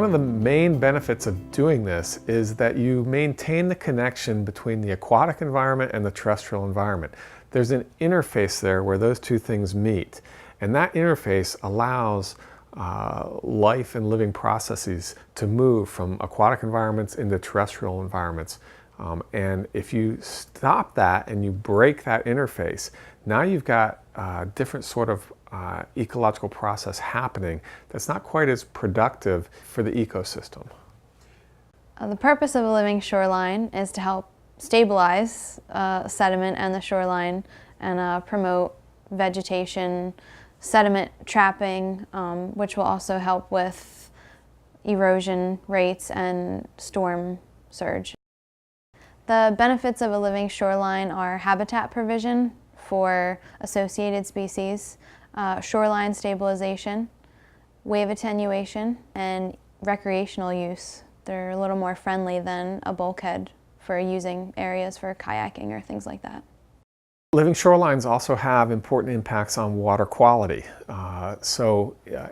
of the main benefits of doing this is that you maintain the connection between the aquatic environment and the terrestrial environment. There's an interface there where those two things meet, and that interface allows life and living processes to move from aquatic environments into terrestrial environments. And if you stop that and you break that interface, now you've got a different sort of ecological process happening that's not quite as productive for the ecosystem. The purpose of a living shoreline is to help stabilize sediment and the shoreline and promote vegetation, sediment trapping, which will also help with erosion rates and storm surge. The benefits of a living shoreline are habitat provision for associated species, shoreline stabilization, wave attenuation, and recreational use. They're a little more friendly than a bulkhead for using areas for kayaking or things like that. Living shorelines also have important impacts on water quality.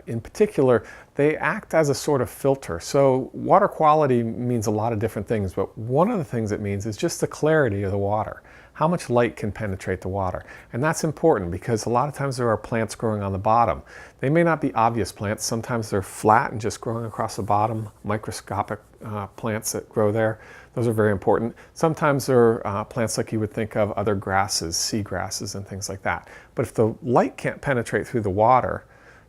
In particular, they act as a sort of filter. So water quality means a lot of different things, but one of the things it means is just the clarity of the water. How much light can penetrate the water. And that's important because a lot of times there are plants growing on the bottom. They may not be obvious plants. Sometimes they're flat and just growing across the bottom, microscopic plants that grow there. Those are very important. Sometimes there are plants like you would think of other grasses, sea grasses and things like that. But if the light can't penetrate through the water,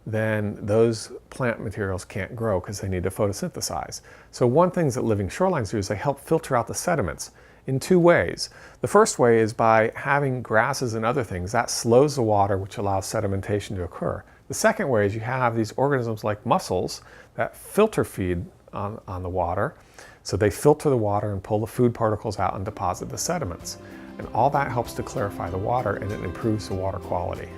then those plant materials can't grow because they need to photosynthesize. So one thing that living shorelines do is they help filter out the sediments in two ways. The first way is by having grasses and other things. That slows the water, which allows sedimentation to occur. The second way is you have these organisms like mussels that filter feed on the water. So they filter the water and pull the food particles out and deposit the sediments. And all that helps to clarify the water, and it improves the water quality.